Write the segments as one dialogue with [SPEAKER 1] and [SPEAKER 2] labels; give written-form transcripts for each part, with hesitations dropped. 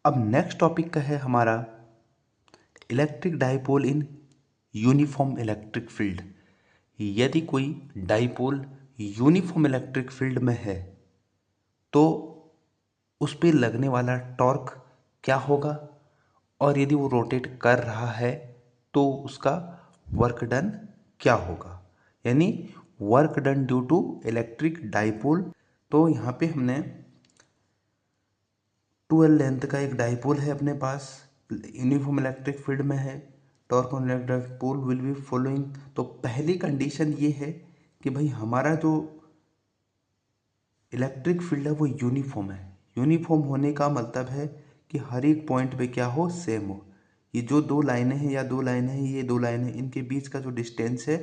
[SPEAKER 1] अब next topic का है हमारा electric dipole in uniform electric field. यदि कोई डाइपोल यूनिफॉर्म इलेक्ट्रिक फील्ड में है तो उस पर लगने वाला टॉर्क क्या होगा, और यदि वो रोटेट कर रहा है तो उसका वर्क डन क्या होगा, यानी work done due to electric dipole. तो यहाँ पे हमने 12 लेंथ का एक डाइपोल है अपने पास, यूनिफॉर्म इलेक्ट्रिक फील्ड में है, torque on electric dipole will be following. तो पहली कंडीशन ये है कि भाई हमारा जो इलेक्ट्रिक फील्ड है वो यूनिफॉर्म है। यूनिफॉर्म होने का मतलब है कि हर एक पॉइंट पे क्या हो, सेम हो। ये जो दो लाइनें हैं या दो लाइनें हैं, ये दो लाइनें, इनके बीच का जो डिस्टेंस है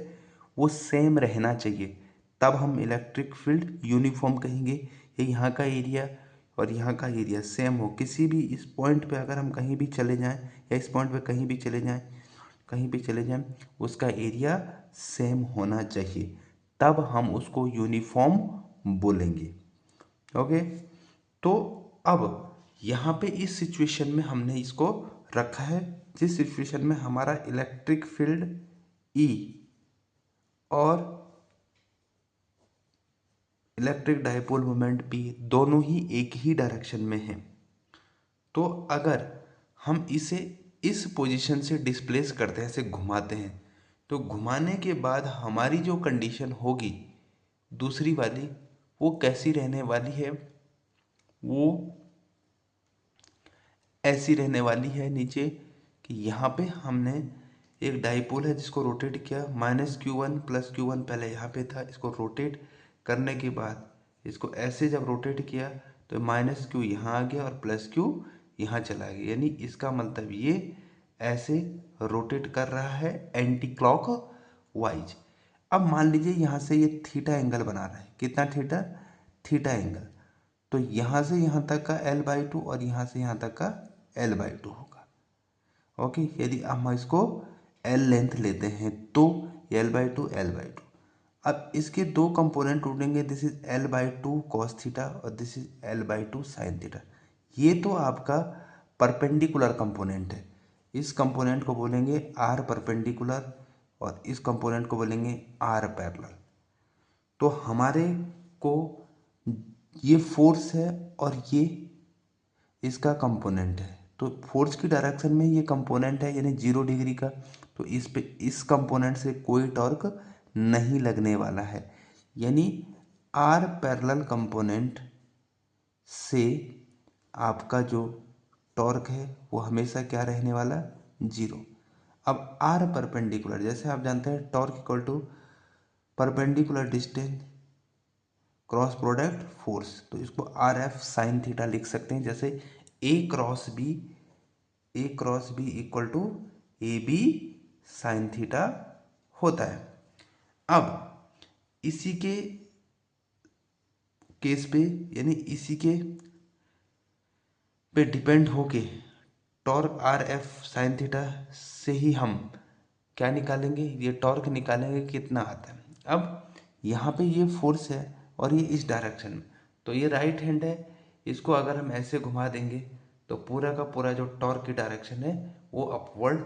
[SPEAKER 1] वो सेम रहना चाहिए, तब हम इलेक्ट्रिक फील्ड यूनिफॉर्म कहेंगे। ये यहाँ का एरिया और यहाँ का एरिया सेम हो, किसी भी इस पॉइंट पे अगर हम कहीं भी चले जाएं या इस पॉइंट पे कहीं भी चले जाएं, कहीं भी चले जाएं, उसका एरिया सेम होना चाहिए, तब हम उसको यूनिफॉर्म बोलेंगे। ओके, तो अब यहाँ पे इस सिचुएशन में हमने इसको रखा है, जिस सिचुएशन में हमारा इलेक्ट्रिक फील्ड ई और इलेक्ट्रिक डाइपोल मोमेंट पी दोनों ही एक ही डायरेक्शन में हैं। तो अगर हम इसे इस पोजीशन से डिस्प्लेस करते हैं, ऐसे घुमाते हैं, तो घुमाने के बाद हमारी जो कंडीशन होगी दूसरी वाली, वो कैसी रहने वाली है, वो ऐसी रहने वाली है नीचे कि यहाँ पे हमने एक डाइपोल है जिसको रोटेट किया, -q1 + q1 पहले यहाँ पे था, इसको रोटेट करने के बाद इसको ऐसे जब रोटेट किया तो -q यहाँ आ गया और +q यहाँ चला गया, यानी इसका मतलब ये ऐसे रोटेट कर रहा है एंटी क्लॉक वाइज। अब मान लीजिए यहाँ से ये थीटा एंगल बना रहा है, कितना थीटा, थीटा एंगल, तो यहाँ से यहाँ तक का l/2 और यहाँ से यहाँ तक का l/2 होगा। ओके, यदि हम इसको l लेंथ लेते हैं तो l/2 l/2। अब इसके दो कंपोनेंट टूटेंगे, this is l/2 cos theta और this is l/2 sin theta. ये तो आपका परपेंडिकुलर कंपोनेंट है, इस कंपोनेंट को बोलेंगे r परपेंडिकुलर और इस कंपोनेंट को बोलेंगे r पैरेलल। तो हमारे को ये फोर्स है और ये इसका कंपोनेंट है, तो फोर्स की डायरेक्शन में ये कंपोनेंट है यानी 0 डिग्री का, तो इस पे इस कंपोनेंट से कोई टॉर्क नहीं लगने वाला है, यानी आर पैरेलल कंपोनेंट से आपका जो टॉर्क है वो हमेशा क्या रहने वाला, 0। अब आर परपेंडिकुलर, जैसे आप जानते हैं torque equal to perpendicular distance cross product force, तो इसको आर एफ साइन थीटा लिख सकते हैं, जैसे A cross B equal to A B sine theta होता है। अब इसी के केस पे, यानी इसी के पे डिपेंड होके torque R F sine theta से ही हम क्या निकालेंगे, ये टॉर्क निकालेंगे कितना आता है। अब यहाँ पे ये फोर्स है और ये इस डायरेक्शन में, तो ये राइट हैंड है, इसको अगर हम ऐसे घुमा देंगे तो पूरा का पूरा जो टॉर्क की डायरेक्शन है वो अपवर्ड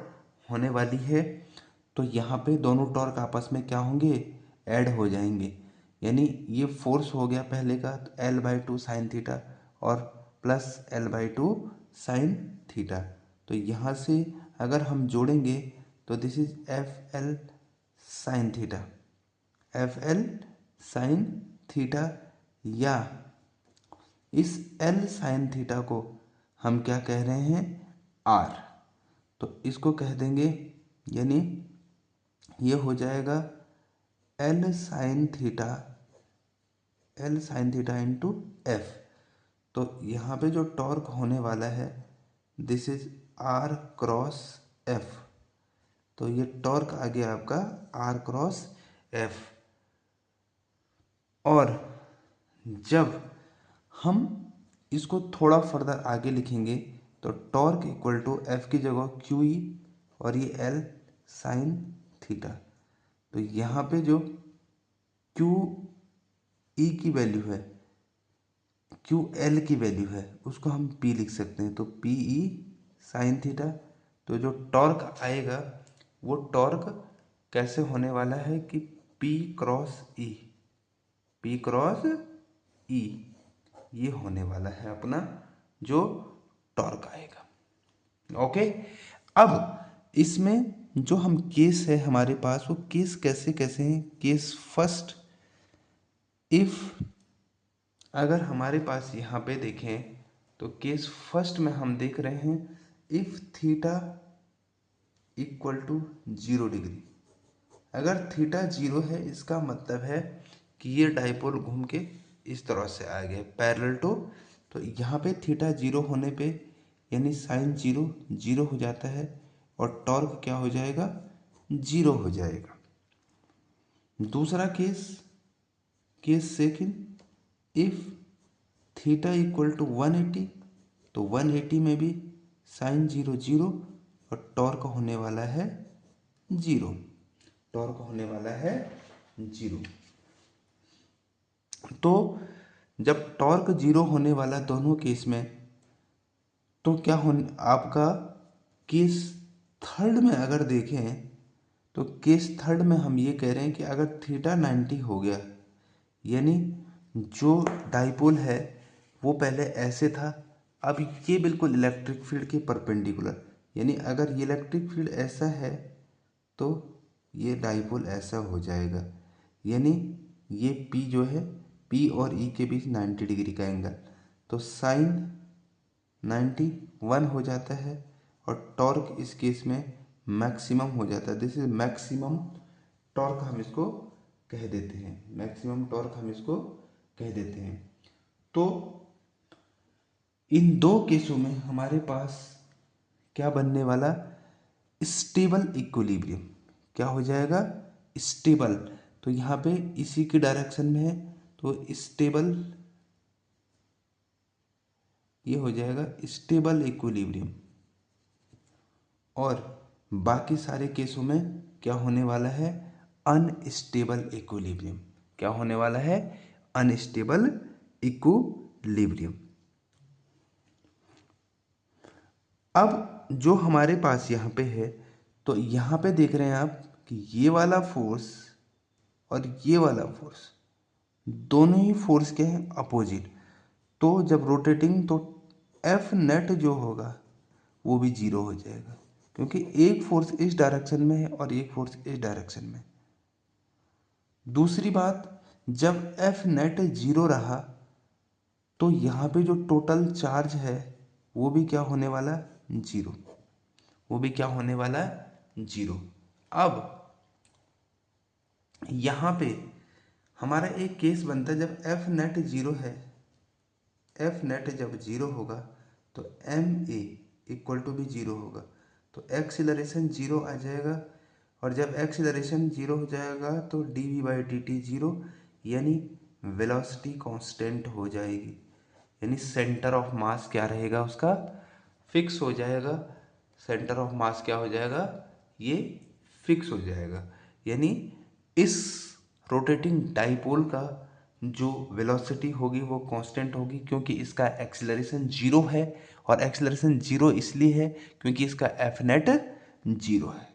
[SPEAKER 1] होने वाली है। तो यहाँ पे दोनों टॉर्क आपस में क्या होंगे, ऐड हो जाएंगे, यानी ये फोर्स हो गया पहले का l/2 साइन थीटा और प्लस l/2 साइन थीटा। तो यहाँ से अगर हम जोड़ेंगे तो this is FL sine theta, FL sine theta, या इस L साइन थीटा को हम क्या कह रहे हैं, R, तो इसको कह देंगे, यानी ये हो जाएगा L sine theta into F. तो यहाँ पे जो टॉर्क होने वाला है this is R cross F, तो ये टॉर्क आ गया आपका R क्रॉस एफ। और जब हम इसको थोड़ा फर्दर आगे लिखेंगे तो टॉर्क इक्वल टू एफ की जगह क्यू ई और ये एल साइन थीटा, तो यहाँ पे जो क्यू ई की वैल्यू है क्यू एल की वैल्यू है उसको हम पी लिख सकते हैं, तो पी ई साइन थीटा। तो जो टॉर्क आएगा वो टॉर्क कैसे होने वाला है कि पी क्रॉस ई, पी क्रॉस ई, ये होने वाला है अपना जो टॉर्क आएगा। ओके, अब इसमें जो हम केस है हमारे पास, वो केस कैसे कैसे हैं। केस फर्स्ट, इफ अगर हमारे पास यहाँ पे देखें तो केस फर्स्ट में हम देख रहे हैं if theta equal to 0 degree. अगर थीटा 0 है इसका मतलब है कि ये डाइपोल घूम के इस तरह से आ गया पैरेलल टू, तो यहाँ पे थीटा 0 होने पे यानी साइन 0 0 हो जाता है और टॉर्क क्या हो जाएगा, 0 हो जाएगा। दूसरा case, case second, if theta equal to 180, तो 180 में भी साइन 0 0 और टॉर्क होने वाला है 0, टॉर्क होने वाला है 0। तो जब टॉर्क 0 होने वाला दोनों केस में, तो क्या होने आपका केस थर्ड में अगर देखें तो केस थर्ड में हम ये कह रहे हैं कि अगर थीटा 90 हो गया, यानी जो डाइपोल है वो पहले ऐसे था, अब ये बिल्कुल इलेक्ट्रिक फील्ड के परपेंडिकुलर, यानी अगर ये इलेक्ट्रिक फील्ड ऐसा है तो ये डाइपोल ऐसा हो जाएगा, यानी ये P जो है P और E के बीच 90 डिग्री का एंगल, तो साइन 91 हो जाता है और टॉर्क इस केस में मैक्सिमम हो जाता है। दिस इज मैक्सिमम टॉर्क हम इसको कह देते हैं, मैक्सिमम टॉर्क हम इसको कह देते हैं। तो इन दो केसों में हमारे पास क्या बनने वाला, स्टेबल इक्विलिब्रियम। क्या हो जाएगा, स्टेबल। तो यहाँ पे इसी की डायरेक्शन में है तो स्टेबल, ये हो जाएगा स्टेबल इक्विलिब्रियम। और बाकी सारे केसों में क्या होने वाला है, अनस्टेबल इक्विलिब्रियम। क्या होने वाला है, अनस्टेबल इक्विलिब्रियम। अब जो हमारे पास यहाँ पे है, तो यहाँ पे देख रहे हैं आप कि ये वाला फोर्स और ये वाला फोर्स, दोनों ही फोर्स के हैं अपोजिट। तो जब रोटेटिंग, तो एफ नेट जो होगा वो भी 0 हो जाएगा, क्योंकि एक फोर्स इस डायरेक्शन में है और एक फोर्स इस डायरेक्शन में। दूसरी बात, जब एफ नेट 0 रहा तो यहाँ पे जो टोटल चार्ज है वो भी क्या होने वाला, 0, वो भी क्या होने वाला, 0। अब यहाँ पे हमारा एक केस बनता है जब एफ नेट 0 है, एफ नेट जब 0 होगा तो एम ए इक्वल टू भी 0 होगा, तो एक्सीलरेशन 0 आ जाएगा। और जब एक्सीलरेशन 0 हो जाएगा तो D V by D T 0, यानी वेलोसिटी कांस्टेंट हो जाएगी, यानी सेंटर ऑफ मास क्या रहेगा उसका, फिक्स हो जाएगा। सेंटर ऑफ मास क्या हो जाएगा, ये फिक्स हो जाएगा। यानी इस रोटेटिंग डाइपोल का जो वेलोसिटी होगी वो कांस्टेंट होगी, क्योंकि इसका एक्सीलरेशन 0 है, और एक्सीलरेशन 0 इसलिए है क्योंकि इसका एफ नेट 0 है।